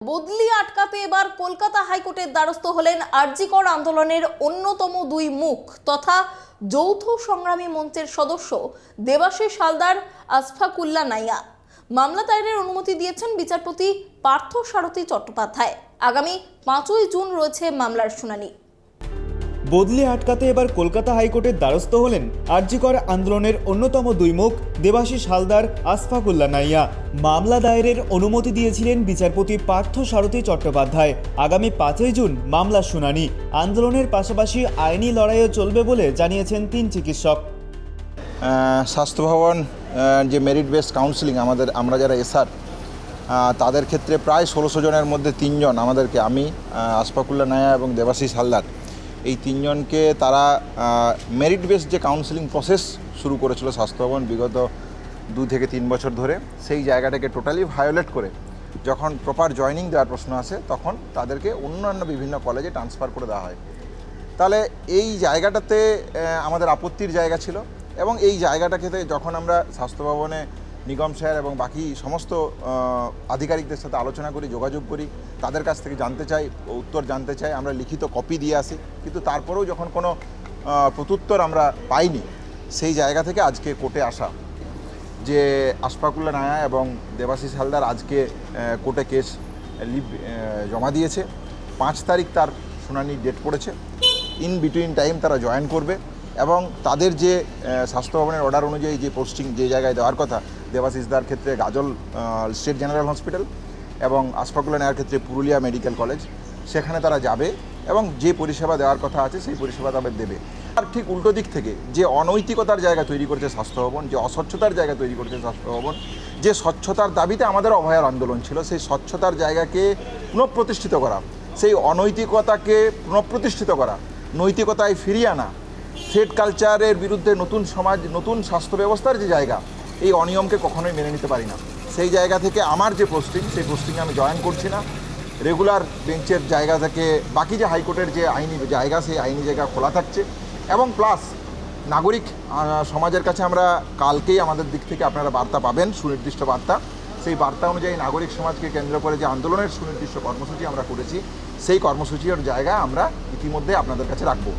বদলি আটকাতে এবার কলকাতা হাইকোর্টের দ্বারস্থ হলেন আরজিকর আন্দোলনের অন্যতম দুই মুখ তথা যৌথ সংগ্রামী মঞ্চের সদস্য দেবাশিস হালদার, আশফাকুল্লাহ নাইয়া। মামলা দায়েরের অনুমতি দিয়েছেন বিচারপতি পার্থ সারথী চট্টোপাধ্যায়। আগামী 5ই জুন রয়েছে মামলার শুনানি। বদলি আটকাতে এবার কলকাতা হাইকোর্টের দ্বারস্থ হলেন আরজিকর আন্দোলনের অন্যতম দুই মুখ দেবাশিস হালদার, আশফাকুল্লাহ নাইয়া। মামলা দায়েরের অনুমতি দিয়েছিলেন বিচারপতি পার্থ সারথী চট্টোপাধ্যায়। আগামী 5ই জুন মামলার শুনানি। আন্দোলনের পাশাপাশি আইনি লড়াইও চলবে বলে জানিয়েছেন তিন চিকিৎসক। স্বাস্থ্য ভবন যে মেরিট বেসড কাউন্সিলিং আমরা যারা এসআর তাদের ক্ষেত্রে প্রায় 1600 জনের মধ্যে 3 জন আমাদেরকে, আমি আশফাকুল্লাহ নাইয়া এবং দেবাশিস হালদার, এই 3 জনকে তারা মেরিট বেসড যে কাউন্সিলিং প্রসেস শুরু করেছিল স্বাস্থ্য ভবন বিগত 2 থেকে 3 বছর ধরে, সেই জায়গাটাকে টোটালি ভায়োলেট করে যখন প্রপার জয়নিং দেওয়ার প্রশ্ন আসে তখন তাদেরকে অন্যান্য বিভিন্ন কলেজে ট্রান্সফার করে দেওয়া হয়। তাহলে এই জায়গাটাতে আমাদের আপত্তির জায়গা ছিল এবং এই জায়গাটাকে যখন আমরা স্বাস্থ্য ভবনে নিগম স্যার এবং বাকি সমস্ত আধিকারিকদের সাথে আলোচনা করি, যোগাযোগ করি, তাদের কাছ থেকে জানতে চাই, উত্তর জানতে চাই, আমরা লিখিত কপি দিয়ে আসি, কিন্তু তারপরেও যখন কোনো প্রত্যুত্তর আমরা পাইনি, সেই জায়গা থেকে আজকে কোর্টে আসা যে আশফাকুল্লাহ নাইয়া এবং দেবাশিস হালদার আজকে কোর্টে কেস জমা দিয়েছে। 5 তারিখ তার শুনানির ডেট পড়েছে। ইন বিটুইন টাইম তারা জয়েন করবে এবং তাদের যে স্বাস্থ্য ভবনের অর্ডার অনুযায়ী যে পোস্টিং যে জায়গায় দেওয়ার কথা, দেবাশিসদার ক্ষেত্রে গাজল স্টেট জেনারেল হসপিটাল এবং আশফাকুল্লাহ নাইয়ার ক্ষেত্রে পুরুলিয়া মেডিকেল কলেজ, সেখানে তারা যাবে এবং যে পরিষেবা দেওয়ার কথা আছে সেই পরিষেবা তাদের দেবে। আর ঠিক উল্টো দিক থেকে যে অনৈতিকতার জায়গা তৈরি করেছে স্বাস্থ্য ভবন, যে অস্বচ্ছতার জায়গা তৈরি করেছে স্বাস্থ্য ভবন, যে স্বচ্ছতার দাবিতে আমাদের অভয়ার আন্দোলন ছিল, সেই স্বচ্ছতার জায়গাকে পুনঃপ্রতিষ্ঠিত করা, সেই অনৈতিকতাকে পুনঃপ্রতিষ্ঠিত করা, নৈতিকতায় ফিরিয়ে আনা, থ্রেড কালচারের বিরুদ্ধে নতুন সমাজ, নতুন স্বাস্থ্য ব্যবস্থার যে জায়গা, এই অনিয়মকে কখনোই মেনে নিতে পারি না। সেই জায়গা থেকে আমার যে পোস্টিং, সেই পোস্টিংয়ে আমি জয়েন করছি না। রেগুলার বেঞ্চের জায়গা থেকে বাকি যে হাইকোর্টের যে আইনি জায়গা, সেই আইনি জায়গা খোলা থাকছে এবং প্লাস নাগরিক সমাজের কাছে আমরা কালকেই আমাদের দিক থেকে আপনারা বার্তা পাবেন, সুনির্দিষ্ট বার্তা। সেই বার্তা অনুযায়ী নাগরিক সমাজকে কেন্দ্র করে যে আন্দোলনের সুনির্দিষ্ট কর্মসূচি আমরা করেছি, সেই কর্মসূচির জায়গা আমরা ইতিমধ্যে আপনাদের কাছে রাখবো।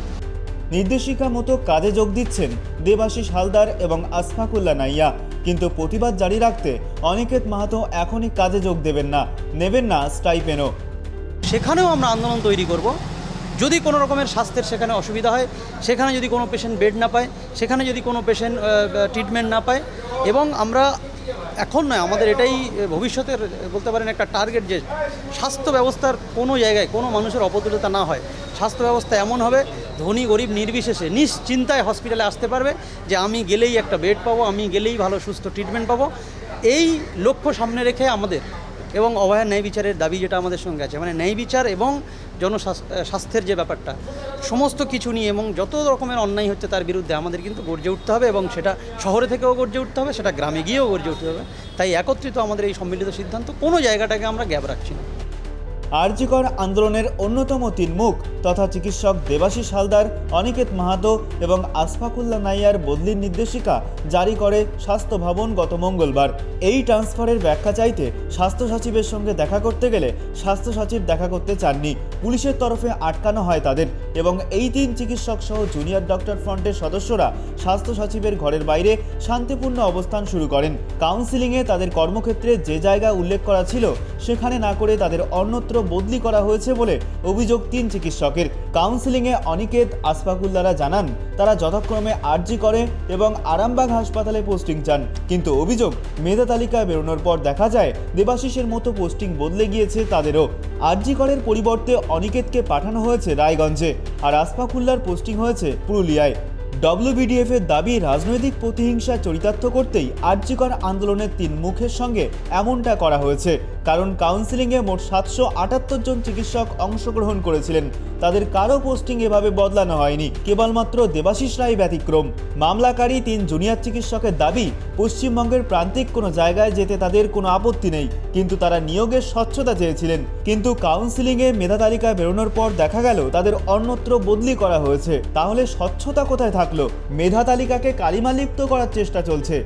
নির্দেশিকা মতো কাজে যোগ দিচ্ছেন দেবাশিস হালদার এবং আশফাকুল্লাহ নাইয়া, কিন্তু প্রতিবাদ জারি রাখতে অনিকেত মাহাতো এখনই কাজে যোগ দেবেন না, নেবেন না স্টাইপেনও। সেখানেও আমরা আন্দোলন তৈরি করব। যদি কোনো রকমের স্বাস্থ্যের সেখানে অসুবিধা হয়, সেখানে যদি কোনো পেশেন্ট বেড না পায়, সেখানে যদি কোনো পেশেন্ট ট্রিটমেন্ট না পায়, এবং আমরা এখন নয়, আমাদের এটাই ভবিষ্যতের বলতে পারেন একটা টার্গেট, যে স্বাস্থ্য ব্যবস্থার কোনো জায়গায় কোনো মানুষের অপতুলতা না হয়। স্বাস্থ্য ব্যবস্থা এমন হবে, ধনী গরিব নির্বিশেষে নিশ্চিন্তায় হসপিটালে আসতে পারবে, যে আমি গেলেই একটা বেড পাবো, আমি গেলেই ভালো সুস্থ ট্রিটমেন্ট পাবো। এই লক্ষ্য সামনে রেখে আমাদের এবং অভয়ার ন্যায় বিচারের দাবি যেটা আমাদের সঙ্গে আছে, মানে ন্যায় বিচার এবং জনস্বাস্থ্যের যে ব্যাপারটা, সমস্ত কিছু নিয়ে এবং যত রকমের অন্যায় হচ্ছে তার বিরুদ্ধে আমাদের কিন্তু গর্জে উঠতে হবে, এবং সেটা শহরে থেকেও গর্জে উঠতে হবে, সেটা গ্রামে গিয়েও গর্জে উঠতে হবে। তাই একত্রিত আমাদের এই সম্মিলিত সিদ্ধান্ত, কোনো জায়গাটাকে আমরা গ্যাপ রাখছি না। আরজিকর আন্দোলনের অন্যতম 3 মুখ তথা চিকিৎসক দেবাশিস হালদার, অনিকেত মাহাতো এবং আশফাকুল্লাহ নাইয়ার বদলির নির্দেশিকা জারি করে স্বাস্থ্য ভবন গত মঙ্গলবার। এই ট্রান্সফারের ব্যাখ্যা চাইতে স্বাস্থ্য সচিবের সঙ্গে দেখা করতে গেলে স্বাস্থ্য সচিব দেখা করতে চাননি। পুলিশের তরফে আটকানো হয় তাদের এবং এই 3 চিকিৎসক সহ জুনিয়র ডক্টর ফ্রন্টের সদস্যরা স্বাস্থ্য সচিবের ঘরের বাইরে শান্তিপূর্ণ অবস্থান শুরু করেন। কাউন্সিলিংয়ে তাদের কর্মক্ষেত্রে যে জায়গা উল্লেখ করা ছিল সেখানে না করে তাদের অন্যত্র বদলি করা হয়েছে বলে অভিযোগ 3 চিকিৎসকের। কাউন্সিলিংয়ে অনিকেত, আশফাকুল্লাহরা জানান তারা যথাক্রমে আরজি করে এবং আরামবাগ হাসপাতালে পোস্টিং চান, কিন্তু অভিযোগ মেধা তালিকায় বেরোনোর পর দেখা যায় দেবাশিসের মতো পোস্টিং বদলে গিয়েছে তাদেরও। আরজি করের পরিবর্তে অনিকেতকে পাঠানো হয়েছে রায়গঞ্জে আর আশফাকুল্লাহর পোস্টিং হয়েছে পুরুলিয়ায়। WBDF এর দাবি, রাজনৈতিক প্রতিহিংসা চরিতার্থ করতেই আরজিকর আন্দোলনের 3 মুখের সঙ্গে এমনটা করা হয়েছে। কারণ কাউন্সিলিংয়ে মোট 778 জন চিকিৎসক অংশগ্রহণ করেছিলেন, তাদের কারো পোস্টিং এভাবে বদলানো হয়নি, কেবলমাত্র দেবাশিস রায় ব্যতিক্রম। মামলাকারী 3 জুনিয়র চিকিৎসকের দাবি, পশ্চিমবঙ্গের প্রান্তিক কোনো জায়গায় যেতে তাদের কোনো আপত্তি নেই, কিন্তু তারা নিয়োগের স্বচ্ছতা চেয়েছিলেন। কিন্তু কাউন্সিলিংয়ে মেধা তালিকায় বেরোনোর পর দেখা গেল তাদের অন্যত্র বদলি করা হয়েছে। তাহলে স্বচ্ছতা কোথায় থাকলো? মেধা তালিকাকে কালিমালিপ্ত করার চেষ্টা চলছে।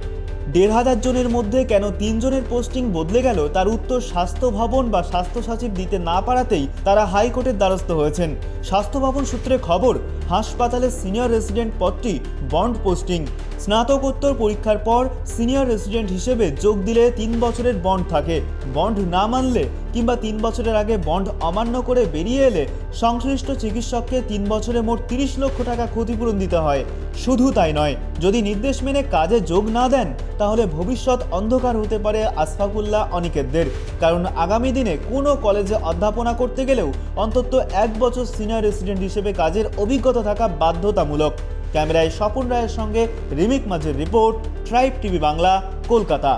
1,500 জনের মধ্যে কেন 3 জনের পোস্টিং বদলে গেল তার উত্তর স্বাস্থ্য ভবন বা স্বাস্থ্য সচিব দিতে না পারাতেই তারা হাইকোর্টের দ্বারস্থ হয়েছেন। স্বাস্থ্য ভবন সূত্রে খবর, হাসপাতালের সিনিয়র রেসিডেন্ট পদটি বন্ড পোস্টিং। স্নাতকোত্তর পরীক্ষার পর সিনিয়র রেসিডেন্ট হিসেবে যোগ দিলে 3 বছরের বন্ড থাকে। বন্ড না মানলে কিংবা 3 বছরের আগে বন্ড অমান্য করে বেরিয়ে এলে সংশ্লিষ্ট চিকিৎসককে 3 বছরে মোট 30 লক্ষ টাকা ক্ষতিপূরণ দিতে হয়। শুধু তাই নয়, যদি নির্দেশ মেনে কাজে যোগ না দেন তাহলে ভবিষ্যৎ অন্ধকার হতে পারে আশফাকুল্লাহ অনিকেতদের। কারণ আগামী দিনে কোনো কলেজে অধ্যাপনা করতে গেলেও অন্তত 1 বছর সিনিয়র রেসিডেন্ট হিসেবে কাজের অভিজ্ঞতা থাকা বাধ্যতামূলক। ক্যামেরায় স্বপন রায়ের সঙ্গে রিমিক মাঝের report, tribe TV Bangla, Kolkata.